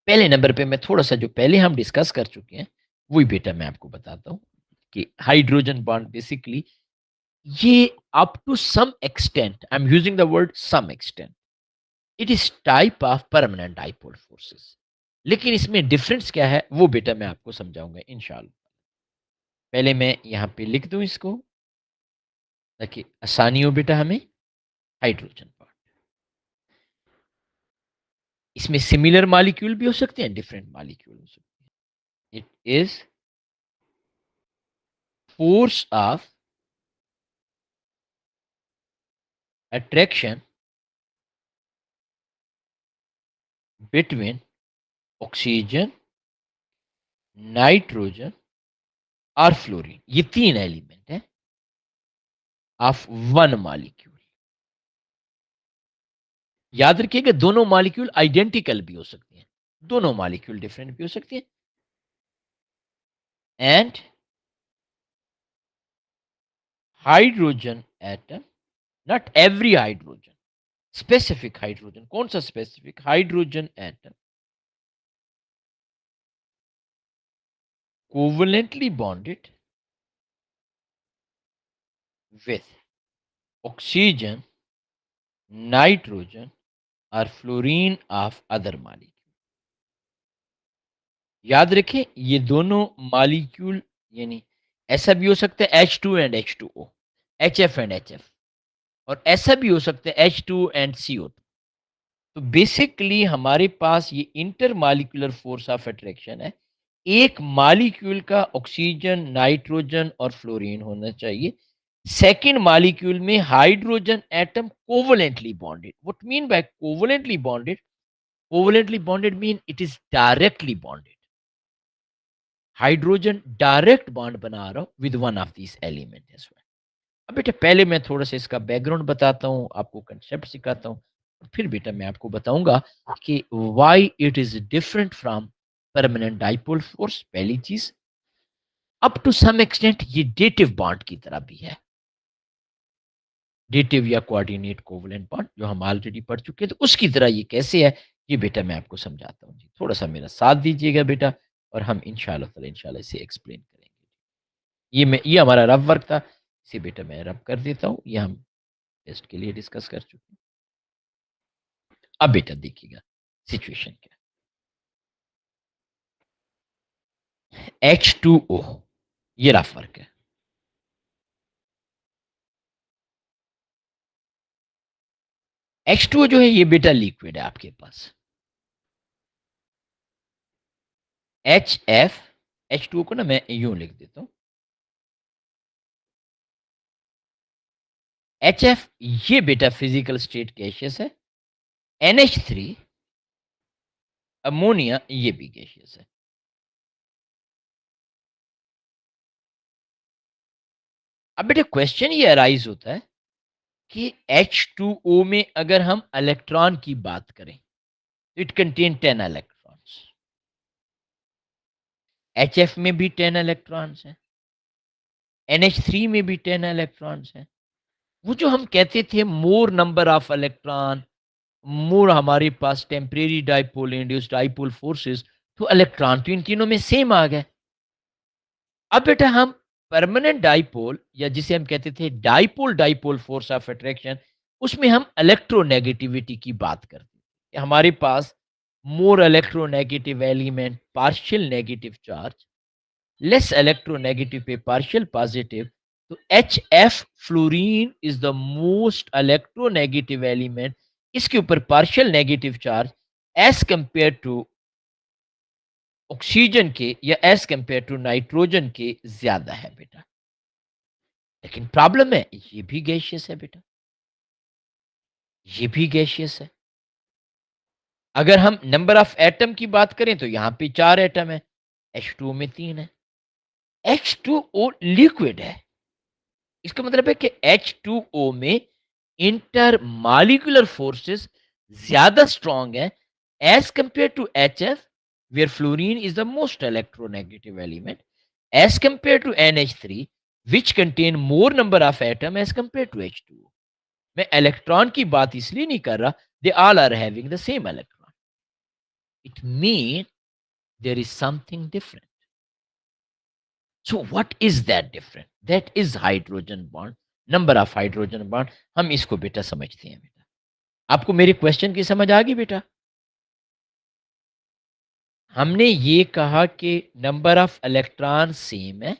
पहले नंबर पे मैं थोड़ा-सा जो पहले हम डिस्कस कर चुके हैं, वही बेटा मैं आपको बताता हूँ कि हाइड्रोजन बॉन्ड बेसिकली ये up to some extent, I am using the word some extent, it is type of permanent dipole forces. लेकिन इसमें डिफरेंस क्या है, वो बेटा मैं आपको समझाऊँगा इंशाअल्लाह। पहले मैं यहाँ पे लिख दूँ इसको, ताकि आसानी हो बेटा हमें। हाइड्रोजन बॉन्ड, इसमें सिमिलर मॉलिक्यूल भी हो सकते हैं, डिफरेंट मॉलिक्यूल हो सकते हैं। It is force of attraction between oxygen, nitrogen और फ्लोरीन, ये तीन एलिमेंट है ऑफ वन मॉलिक्यूल। याद रखिएगा दोनों मॉलिक्यूल आइडेंटिकल भी हो सकते हैं, दोनों मॉलिक्यूल डिफरेंट भी हो सकते हैं। And hydrogen atom, not every hydrogen, specific hydrogen, कौन सा specific hydrogen atom covalently bonded with oxygen, nitrogen और फ्लोरीन ऑफ अदर मॉलिक्यूल। याद रखें ये दोनों मॉलिक्यूल, यानी ऐसा भी हो सकता है H two and H two O, H F and H F, और ऐसा भी हो सकता है H two and C O two. तो बेसिकली हमारे पास ये intermolecular force of attraction है। एक मॉलिक्यूल का ऑक्सीजन, नाइट्रोजन और फ्लोरीन होना चाहिए। सेकंड मॉलिक्यूल में hydrogen atom covalently bonded. What mean by covalently bonded? Covalently bonded mean it is directly bonded. Hydrogen direct bond बना रहा हूं with one of this element as well. अब बेटा पहले मैं थोड़ा सा इसका बैकग्राउंड बताता हूँ, आपको कंसेप्ट सिखाता हूँ, फिर बेटा मैं आपको बताऊंगा कि why it is different from permanent dipole force. पहली चीज, अप टू सम एक्सटेंट ये डेटिव बॉन्ड की तरह भी है। डेटिव या कोऑर्डिनेट कोवलेंट बॉन्ड जो हम ऑलरेडी पढ़ चुके हैं, तो उसकी तरह ये कैसे है, ये बेटा मैं आपको समझाता हूँ। जी थोड़ा सा मेरा साथ दीजिएगा बेटा, और हम इंशाल्लाह इसे एक्सप्लेन करेंगे। ये हमारा रफ वर्क था, इसे बेटा मैं रब कर देता हूँ। ये हम टेस्ट के लिए डिस्कस कर चुके हैं। अब बेटा देखिएगा सिचुएशन क्या है। H2O, ये रफ वर्क है। H2O जो है ये बेटा लिक्विड है आपके पास। HF, H2O को ना मैं यूं लिख देता हूं, HF ये बेटा फिजिकल स्टेट गैसियस है। NH3 अमोनिया ये भी गैसियस है। अब बेटा क्वेश्चन ये अराइज होता है कि H2O में अगर हम इलेक्ट्रॉन की बात करें, इट कंटेन 10 इलेक्ट्रॉन्स। HF में भी 10 इलेक्ट्रॉन्स हैं, NH3 में भी 10 इलेक्ट्रॉन्स हैं। वो जो हम कहते थे more number of electron, more हमारे पास temporary dipole induced dipole forces, तो इलेक्ट्रॉन तो इन तीनों में सेम आ गए। अब बेटा हम परमानेंट डाइपोल, या जिसे हम कहते थे dipole dipole force of attraction, उसमें हम इलेक्ट्रोनेगेटिविटी की बात करते हैं कि हमारे पास more electronegative element, partial negative charge, less electronegative पे पार्शियल पॉजिटिव। तो H F fluorine is the most electronegative element, इसके ऊपर partial negative charge as compare to oxygen के या एज कंपेयर टू नाइट्रोजन के ज्यादा है बेटा। लेकिन प्रॉब्लम है ये भी गैसियस है बेटा, ये भी गैसियस है। अगर हम नंबर ऑफ एटम की बात करें तो यहाँ पे 4 एटम है, H2O में 3 है। H2O लिक्विड है, इसका मतलब है कि H2O में इंटर मॉलिक्यूलर फोर्सेस ज्यादा स्ट्रांग है as compare to HF, where fluorine is the most electronegative element, as compared to NH3, which contain more number of atom as compared to H2O। मैं electron की बात इसलिए नहीं कर रहा, they all are having the same electron. It means there is something different. So what is that different? That is hydrogen bond, number of hydrogen bond. हम इसको बेटा समझते हैं बेटा। आपको मेरे क्वेश्चन की समझ आ गई बेटा? हमने ये कहा कि नंबर ऑफ इलेक्ट्रॉन सेम है,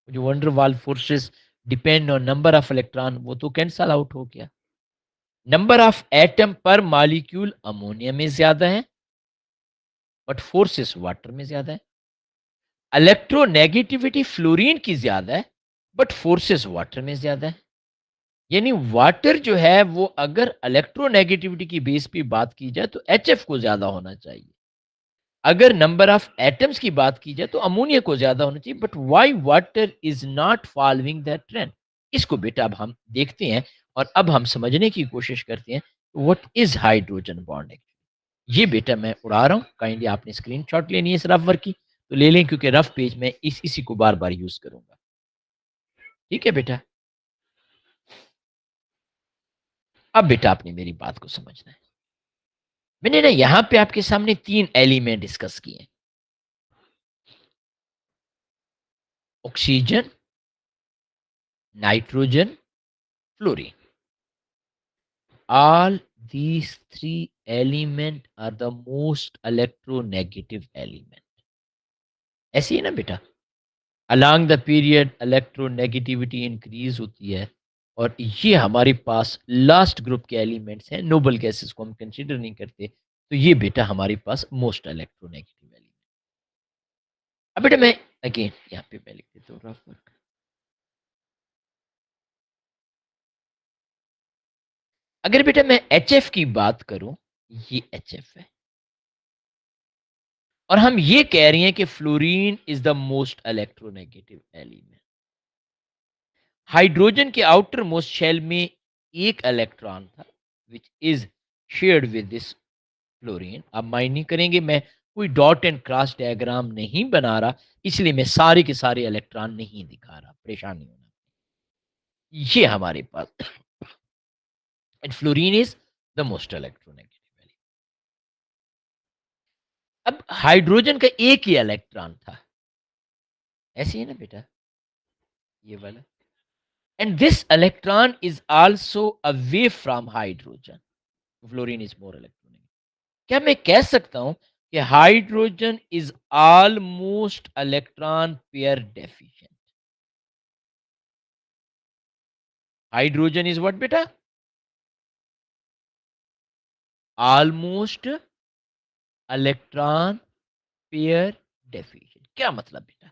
जो वंडर वाल forces depend on number of electron, वो तो कैंसल आउट हो गया। नंबर ऑफ एटम पर मॉलिक्यूल अमोनिया में ज्यादा है, बट फोर्सेस वाटर में ज्यादा है। इलेक्ट्रोनेगेटिविटी फ्लोरीन की ज्यादा है, बट फोर्सेस वाटर में ज्यादा है। यानी वाटर जो है वो अगर इलेक्ट्रोनेगेटिविटी की बेस पे बात की जाए तो एचएफ को ज्यादा होना चाहिए। अगर नंबर ऑफ एटम्स की बात की जाए तो अमोनिया को ज्यादा होना चाहिए, but why water is not following that trend? इसको बेटा अब हम देखते हैं और अब हम समझने की कोशिश करते हैं व्हाट इज हाइड्रोजन बॉन्डिंग। ये बेटा मैं उड़ा रहा हूँ, काइंडली आपने स्क्रीनशॉट लेनी है इस रफ वर्क की तो ले लें, क्योंकि रफ पेज में इसी को बार बार यूज करूंगा। ठीक है बेटा? अब बेटा आपने मेरी बात को समझना है। मैंने ना यहाँ पे आपके सामने 3 एलिमेंट डिस्कस किए हैं। Oxygen, nitrogen, fluorine. All these 3 element are the most electronegative element। ऐसे ही है ना बेटा? Along the period electronegativity increase होती है और ये हमारे पास लास्ट ग्रुप के एलिमेंट्स हैं, नोबल गैसेस को हम कंसीडर नहीं करते। तो ये बेटा हमारे पास मोस्ट इलेक्ट्रोनेगेटिव एलिमेंट। अब बेटा मैं अगेन यहाँ पे मैं लिख देता हूँ रफ वर्क। अगर बेटा मैं एचएफ की बात करूं, ये एचएफ है और हम ये कह रहे हैं कि fluorine is the most electronegative element. Hydrogen के आउटर मोस्ट शेल में एक इलेक्ट्रॉन था which is shared with this fluorine. अब माइंड नहीं करेंगे, मैं कोई डॉट एंड क्रॉस डायग्राम नहीं बना रहा, इसलिए मैं सारे के सारे इलेक्ट्रॉन नहीं दिखा रहा, परेशान नहीं होना। ये हमारे पास and fluorine is the most electronegative element. अब हाइड्रोजन का एक ही इलेक्ट्रॉन था, ऐसे ही है ना बेटा? ये वाला। And this electron is also away from hydrogen. Fluorine is more electronic. क्या मैं कह सकता हूं कि hydrogen is almost electron pair deficient? Hydrogen is what बेटा? Almost electron pair deficient. क्या मतलब बेटा?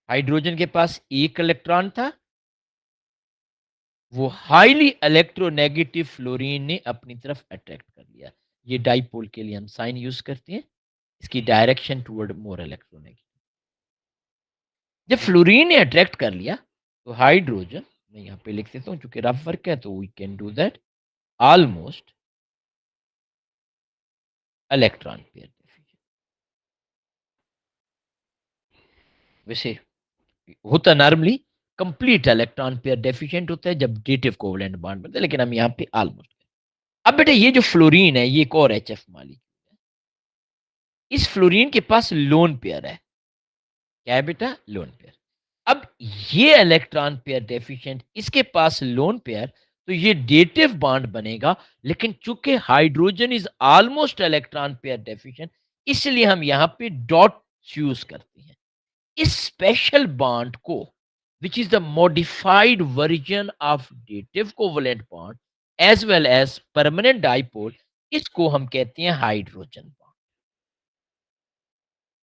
हाइड्रोजन के पास एक इलेक्ट्रॉन था, वो हाईली इलेक्ट्रोनेगेटिव फ्लोरीन ने अपनी तरफ अट्रैक्ट कर लिया। ये डाइपोल के लिए हम साइन यूज करते हैं, इसकी डायरेक्शन टुवर्ड मोर इलेक्ट्रोनेगेटिव। जब फ्लोरीन ने अट्रैक्ट कर लिया तो हाइड्रोजन, मैं यहाँ पे लिख देता हूँ चूंकि रफ वर्क है तो we can do that, almost electron pair deficient. वैसे होता normally complete electron pair deficient होता है जब डेटिव कोवलेंट बॉन्ड बनता है, लेकिन हम यहाँ पे ऑलमोस्ट। अब बेटा ये जो फ्लोरीन है ये एक और एचएफ मॉलिक्यूल है। इस फ्लोरीन के पास लोन पेयर है। क्या है बेटा? Lone pair. अब ये इलेक्ट्रॉन पेयर डेफिशिएंट, इसके पास लोन पेयर, तो ये डेटिव बॉन्ड बनेगा, लेकिन चूंकि hydrogen is almost electron pair deficient, इसलिए हम यहां पे डॉट यूज करते हैं। इस स्पेशल बॉन्ड को, which is the modified version of dative covalent bond as well as permanent dipole, इसको हम कहते हैं हाइड्रोजन बॉन्ड।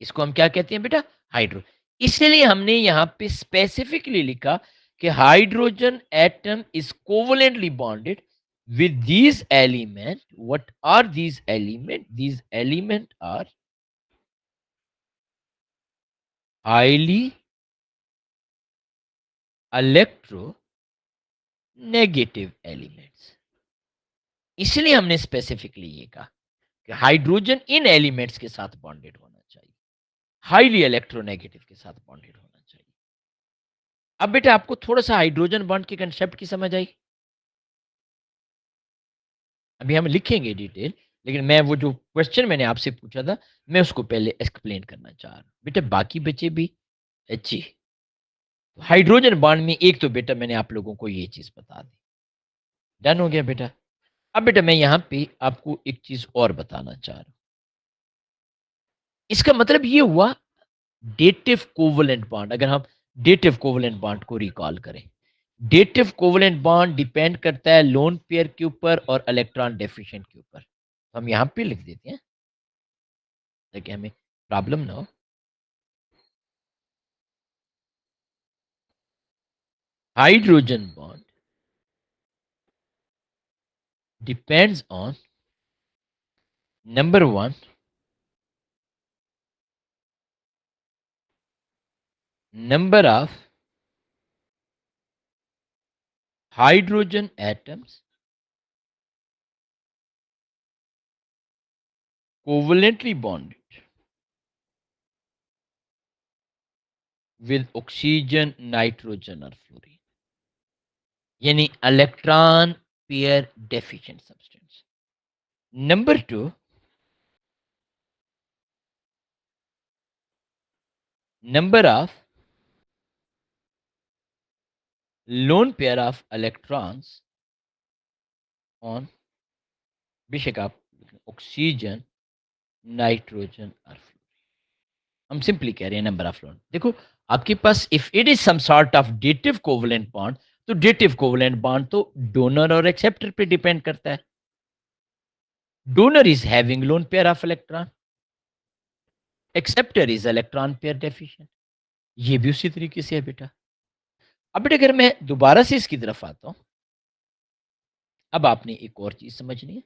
इसको हम क्या कहते हैं बेटा? हाइड्रो। इसलिए हमने यहां पे स्पेसिफिकली लिखा कि hydrogen atom is covalently bonded with these element. What are these element? These element are highly electronegative elements। इसलिए हमने स्पेसिफिकली ये कहा कि हाइड्रोजन इन एलिमेंट्स के साथ बॉन्डेड होना चाहिए, हाईली इलेक्ट्रोनेगेटिव के साथ बॉन्डेड होना चाहिए। अब बेटा आपको थोड़ा सा हाइड्रोजन बॉन्ड के कंसेप्ट की समझ आई? अभी हम लिखेंगे डिटेल, लेकिन मैं वो जो क्वेश्चन मैंने आपसे पूछा था, मैं उसको पहले एक्सप्लेन करना चाह रहा हूँ। बेटा बाकी बचे भी जी, हाइड्रोजन बॉन्ड में एक तो बेटा मैंने आप लोगों को ये चीज़ बता दी। डन हो गया बेटा। अब बेटा मैं यहाँ पे आपको एक चीज़ और बताना चाह रहा हूँ। इसका मतलब ये हुआ डेटिव कोवलेंट बॉन्ड। अगर हम डेटिव कोवलेंट बॉन्ड को रिकॉल करें, डेटिव कोवलेंट बॉन्ड डिपेंड करता है लोन पेयर के ऊपर और इलेक्ट्रॉन डेफिशिएंट के ऊपर। तो हम यहाँ पे लिख देते हैं ताकि हमें प्रॉब्लम ना हो। Hydrogen bond depends on number one, number of hydrogen atoms covalently bonded with oxygen, nitrogen or fluorine, यानी electron pair deficient substance. Number two, number of lone pair of electrons on, बेशक आप oxygen, nitrogen और fluorine. हम simply कह रहे हैं number of lone. देखो आपके पास if it is some sort of dative covalent bond, तो डेटिव कोवलेंट बॉन्ड तो डोनर और एक्सेप्टर पे डिपेंड करता है। Donor is having lone pair of electron, acceptor is electron pair deficient. ये भी उसी तरीके से है बेटा। अब बेटा अगर मैं दोबारा से इसकी तरफ आता हूं, अब आपने एक और चीज समझनी है,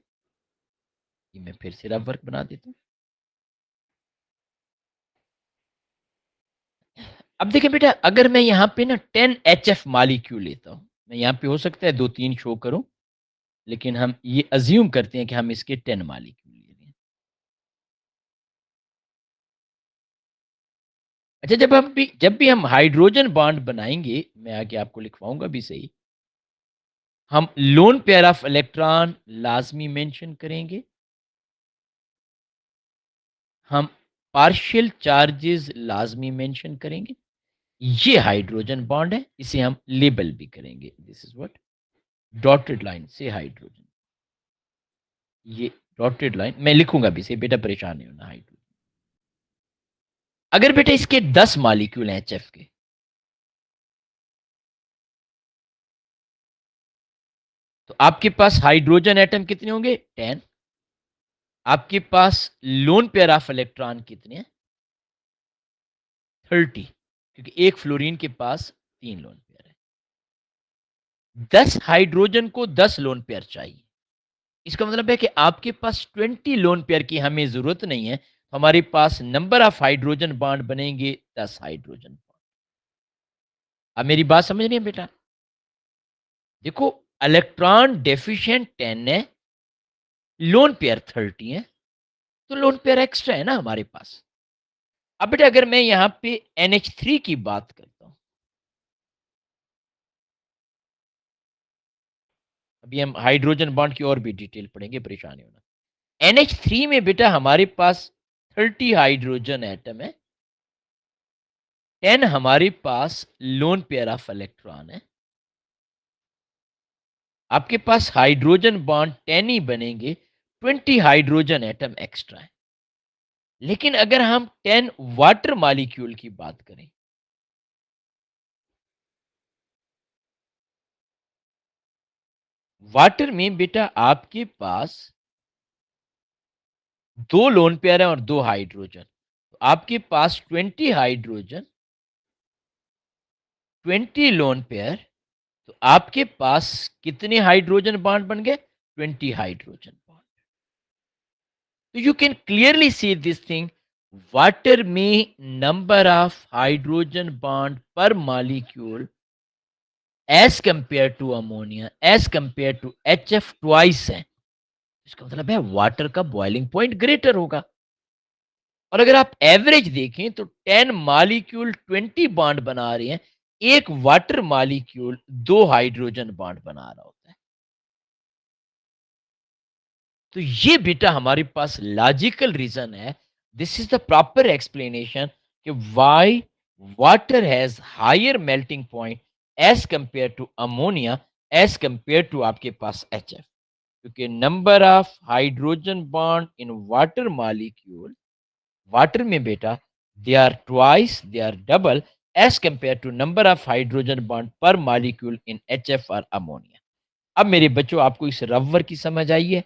कि मैं फिर से रफ वर्क बना देता हूं। अब देखिए बेटा, अगर मैं यहाँ पे ना 10 HF मॉलिक्यूल लेता हूँ, मैं यहाँ पे हो सकता है 2-3 शो करूँ, लेकिन हम ये अज़्यूम करते हैं कि हम इसके 10 मॉलिक्यूल ले रहे हैं। अच्छा, जब भी हम हाइड्रोजन बॉन्ड बनाएँगे, मैं आगे आपको लिखवाऊँगा भी सही, हम लोन पेयर ऑफ इलेक्ट्रॉन लाज़मी मेंशन करेंगे, हम पार्शियल चार्जेज़ लाज़मी मेंशन करेंगे। ये हाइड्रोजन बॉन्ड है, इसे हम लेबल भी करेंगे। This is what dotted line से हाइड्रोजन। ये डॉटेड लाइन मैं लिखूँगा भी सही, बेटा परेशान नहीं होना हाइड्रोजन। अगर बेटा इसके 10 मॉलिक्यूल हैं एचएफ के, तो आपके पास हाइड्रोजन एटम कितने होंगे? 10। आपके पास लोन पेयर ऑफ इलेक्ट्रॉन कितने हैं? 30, क्योंकि एक फ्लोरीन के पास 3 लोन पेयर है। 10 हाइड्रोजन को 10 लोन पेयर चाहिए। इसका मतलब है कि आपके पास 20 लोन पेयर की हमें ज़रूरत नहीं है। हमारे पास नंबर ऑफ हाइड्रोजन बॉन्ड बनेंगे 10 हाइड्रोजन बॉन्ड। अब मेरी बात समझ रही है बेटा? देखो, इलेक्ट्रॉन डेफिशिएंट 10 है, लोन पेयर 30 है, तो लोन पेयर एक्स्ट्रा है ना हमारे पास। अब बेटा अगर मैं यहाँ पे NH3 की बात करता हूँ, अभी हम हाइड्रोजन बॉन्ड की और भी डिटेल पढ़ेंगे, परेशान नहीं होना। NH3 में बेटा हमारे पास 30 हाइड्रोजन एटम है, 10 हमारे पास लोन पेयर ऑफ इलेक्ट्रॉन है। आपके पास हाइड्रोजन बॉन्ड 10 ही बनेंगे, 20 हाइड्रोजन एटम एक्स्ट्रा है। लेकिन अगर हम 10 वाटर मॉलिक्यूल की बात करें, वाटर में बेटा आपके पास 2 लोन पेयर हैं और 2 हाइड्रोजन। तो आपके पास 20 हाइड्रोजन, 20 लोन पेयर, तो आपके पास कितने हाइड्रोजन बॉन्ड बन गए? 20 हाइड्रोजन बॉन्ड। तो you can clearly see this thing, water में number of hydrogen bond per molecule as compare to ammonia, as compare to HF twice है। इसका मतलब है वाटर का बॉइलिंग पॉइंट ग्रेटर होगा। और अगर आप एवरेज देखें तो 10 मॉलिक्यूल 20 बॉन्ड बना रहे हैं, एक वाटर मॉलिक्यूल 2 हाइड्रोजन बॉन्ड बना रहा होता है। तो ये बेटा हमारे पास लॉजिकल रीज़न है, this is the proper explanation कि why water has higher melting point as compare to ammonia, as compare to आपके पास एचएफ। क्योंकि number of hydrogen bond in water molecule, water में बेटा they are double as compare to number of hydrogen bond per molecule in HF और ammonia. अब मेरे बच्चों आपको इस रबर की समझ आई है?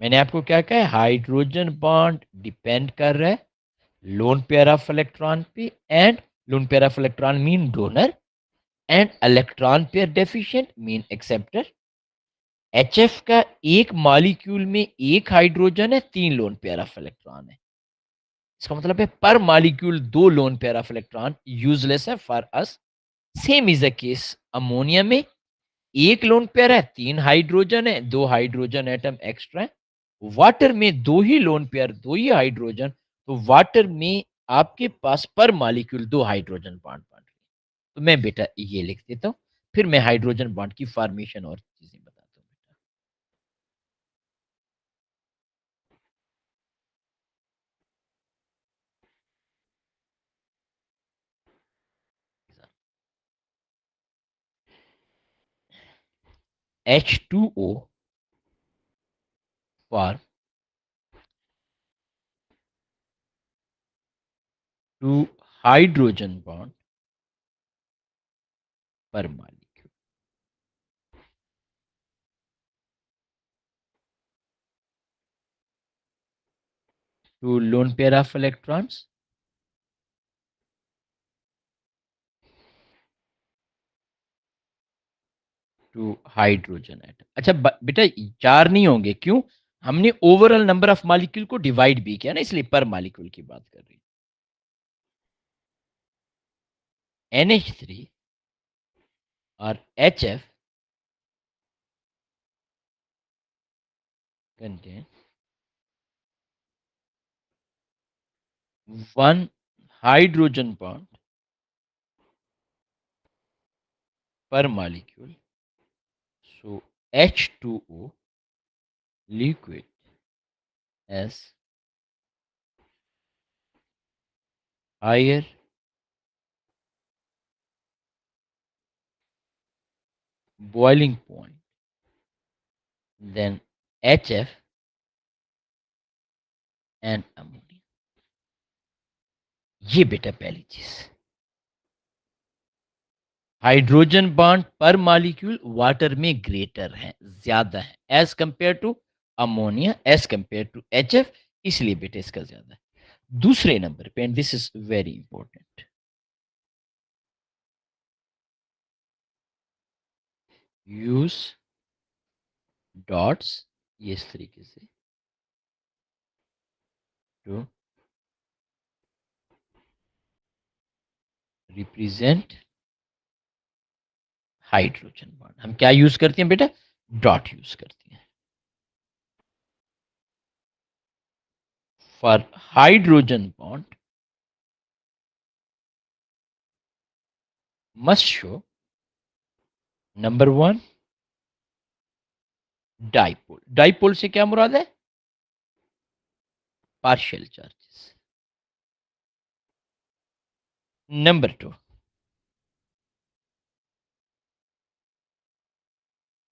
मैंने आपको क्या कहा है, हाइड्रोजन बॉन्ड डिपेंड कर रहा है लोन पेयर ऑफ इलेक्ट्रॉन पे, and loan pair of electron mean donor, and electron pair deficient mean acceptor. HF का एक मॉलिक्यूल में एक हाइड्रोजन है, तीन लोन पेयर ऑफ इलेक्ट्रॉन है। इसका मतलब है पर मॉलिक्यूल दो lone pair of electron useless है for us. Same is the case ammonia में एक लोन पेयर है, तीन हाइड्रोजन है, दो हाइड्रोजन एटम एक्स्ट्रा है। वाटर में दो ही लोन पेयर, दो ही हाइड्रोजन, तो वाटर में आपके पास पर मॉलिक्यूल दो हाइड्रोजन बॉन्ड बन रहे हैं। तो मैं बेटा ये लिख देता हूँ, फिर मैं हाइड्रोजन बॉन्ड की फॉर्मेशन और चीजें बताता हूँ बेटा। H2O for two hydrogen bond per molecule, two lone pair of electrons, two hydrogen atom. अच्छा बेटा चार नहीं होंगे, क्यों? हमने ओवरऑल नंबर ऑफ मॉलिक्यूल को डिवाइड भी किया ना, इसलिए पर मॉलिक्यूल की बात कर रही हूँ। NH3 और HF contain one hydrogen bond per molecule. So H2O liquid has higher boiling point than HF and ammonia। ये बेटा पहली चीज, hydrogen bond per molecule water में ग्रेटर है, ज्यादा है as compare to ammonia, as compare to HF, इसलिए बेटा इसका ज्यादा है। दूसरे नंबर पे, and this is very important, use dots, ये इस तरीके से, टू रिप्रेजेंट हाइड्रोजन बॉन्ड। हम क्या यूज करते हैं बेटा? डॉट यूज करते हैं। For hydrogen bond must show number one dipole. Dipole से क्या मुराद है? Partial charges. Number two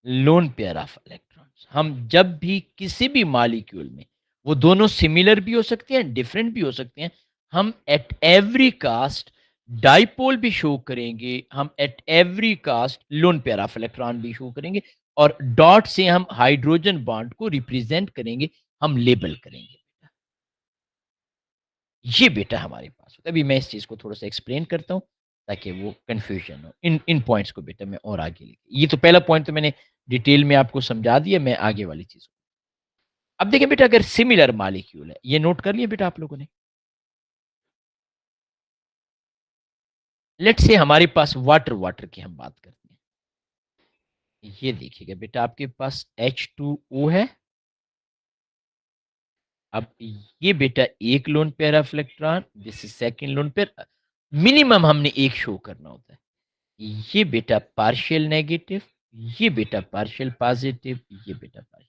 lone pair of electrons. हम जब भी किसी भी मॉलिक्यूल में, वो दोनों सिमिलर भी हो सकते हैं, डिफरेंट भी हो सकते हैं, हम एट एवरी कास्ट डाइपोल भी शो करेंगे, हम at every cost lone pair of electron भी शो करेंगे, और डॉट से हम हाइड्रोजन बॉन्ड को रिप्रेजेंट करेंगे, हम लेबल करेंगे। ये बेटा हमारे पास होता है। अभी मैं इस चीज को थोड़ा सा एक्सप्लेन करता हूँ ताकि वो कंफ्यूजन हो। इन इन पॉइंट्स को बेटा मैं और आगे लेके, ये तो पहला पॉइंट तो मैंने डिटेल में आपको समझा दिया, मैं आगे वाली चीज। अब देखिए बेटा, अगर सिमिलर मॉलिक्यूल है, ये नोट कर लिया बेटा आप लोगों ने। लेट्स से हमारे पास वाटर, वाटर की हम बात करते हैं। ये देखिएगा बेटा, आपके पास H2O है। अब ये बेटा एक lone pair of electron, this is second lone pair, minimum हमने एक शो करना होता है। ये बेटा पार्शियल नेगेटिव, ये बेटा पार्शियल पॉजिटिव, ये बेटा पार्शियल।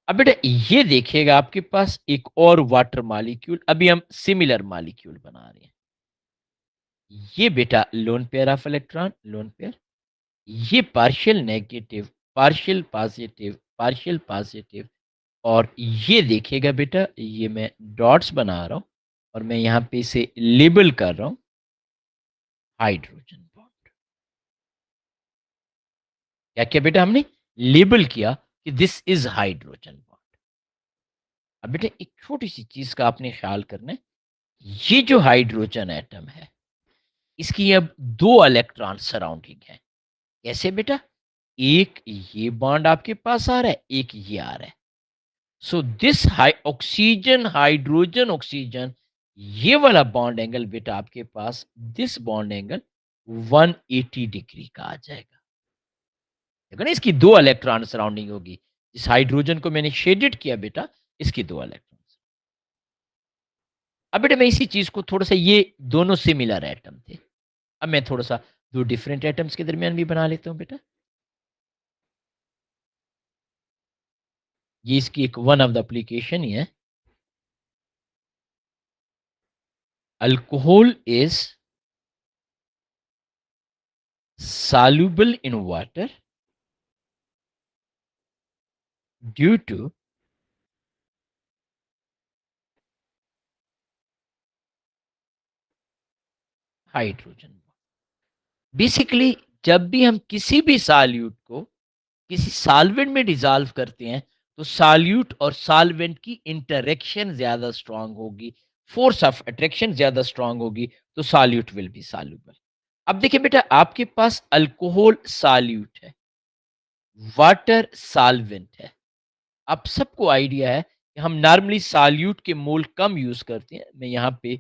अब बेटा ये देखिएगा आपके पास एक और वाटर मॉलिक्यूल, अभी हम सिमिलर मॉलिक्यूल बना रहे हैं। ये बेटा lone pair of electron, lone pair, ये partial negative, partial positive, partial positive, और ये देखिएगा बेटा ये मैं डॉट्स बना रहा हूँ और मैं यहाँ पे इसे लेबल कर रहा हूँ हाइड्रोजन बॉन्ड। क्या किया बेटा हमने? लेबल किया कि दिस इज हाइड्रोजन बॉन्ड। अब बेटा एक छोटी सी चीज का आपने ख्याल करना है, ये जो हाइड्रोजन एटम है इसकी अब दो इलेक्ट्रॉन सराउंडिंग है। कैसे बेटा? एक ये बॉन्ड आपके पास आ रहा है, एक ये आ रहा है। So this oxygen hydrogen oxygen, ये वाला बॉन्ड एंगल बेटा आपके पास दिस बॉन्ड एंगल 180 डिग्री का आ जाएगा। देखो ना, इसकी दो इलेक्ट्रॉन सराउंडिंग होगी। इस हाइड्रोजन को मैंने शेडेड किया बेटा, इसकी दो इलेक्ट्रॉन। अब बेटा मैं इसी चीज को थोड़ा सा, ये दोनों सिमिलर एटम थे, अब मैं थोड़ा सा दो डिफरेंट एटम्स के दरमियान भी बना लेता हूँ बेटा। ये इसकी एक वन ऑफ द एप्लीकेशन ही है। Alcohol is soluble in water due to hydrogen. Basically जब भी हम किसी भी सॉल्यूट को किसी सॉल्वेंट में डिसॉल्व करते हैं तो सॉल्यूट और सॉल्वेंट की इंटरेक्शन ज्यादा स्ट्रांग होगी, फोर्स ऑफ अट्रैक्शन ज्यादा स्ट्रांग होगी, तो सॉल्यूट विल बी सॉल्युबल। अब देखिए बेटा आपके पास अल्कोहल सॉल्यूट है, वाटर सॉल्वेंट है। आप सबको आइडिया है कि हम नॉर्मली सॉल्यूट के मोल कम यूज करते हैं। मैं यहाँ पे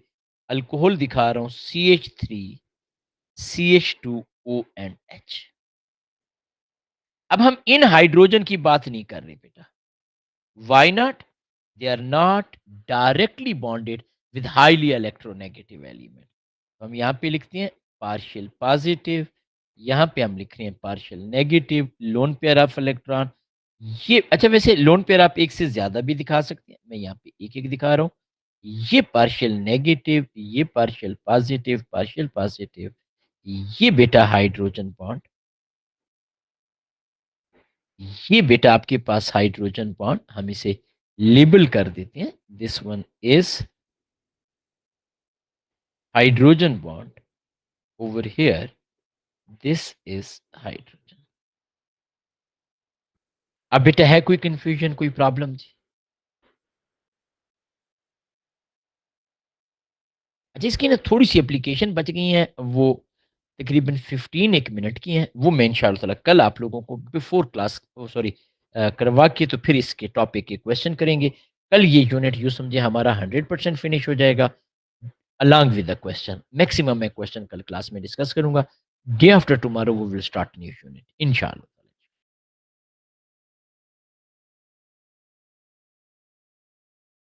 अल्कोहल दिखा रहा हूँ, CH3 CH2ONH। अब हम इन हाइड्रोजन की बात नहीं कर रहे बेटा। Why not? They are not directly bonded with highly electronegative element. तो हम यहाँ पे लिखते हैं पार्शियल पॉजिटिव, यहाँ पे हम लिख रहे हैं partial negative, loan pair of electron. ये अच्छा, वैसे लोन पेयर आप एक से ज्यादा भी दिखा सकते हैं, मैं यहाँ पे एक एक दिखा रहा हूँ। ये पार्शियल नेगेटिव, ये पार्शियल पॉजिटिव, पार्शियल पॉजिटिव, ये बेटा हाइड्रोजन बॉन्ड, ये बेटा आपके पास हाइड्रोजन बॉन्ड, हम इसे लेबल कर देते हैं, this one is hydrogen bond, over here this is hydrogen. अब बेटा है कोई कंफ्यूजन, कोई प्रॉब्लम जी? अच्छा, इसकी ना थोड़ी सी एप्लीकेशन बच गई हैं, वो तकरीबन 15 एक मिनट की हैं, वो मैं इंशाअल्लाह ताला कल आप लोगों को बिफोर क्लास, सॉरी, करवा के तो फिर इसके टॉपिक के क्वेश्चन करेंगे। कल ये यूनिट यूँ समझिए हमारा 100% फिनिश हो जाएगा along with the question. Maximum मैं क्वेश्चन कल क्लास में डिस्कस करूंगा। Day after tomorrow we will start new unit इंशाअल्लाह।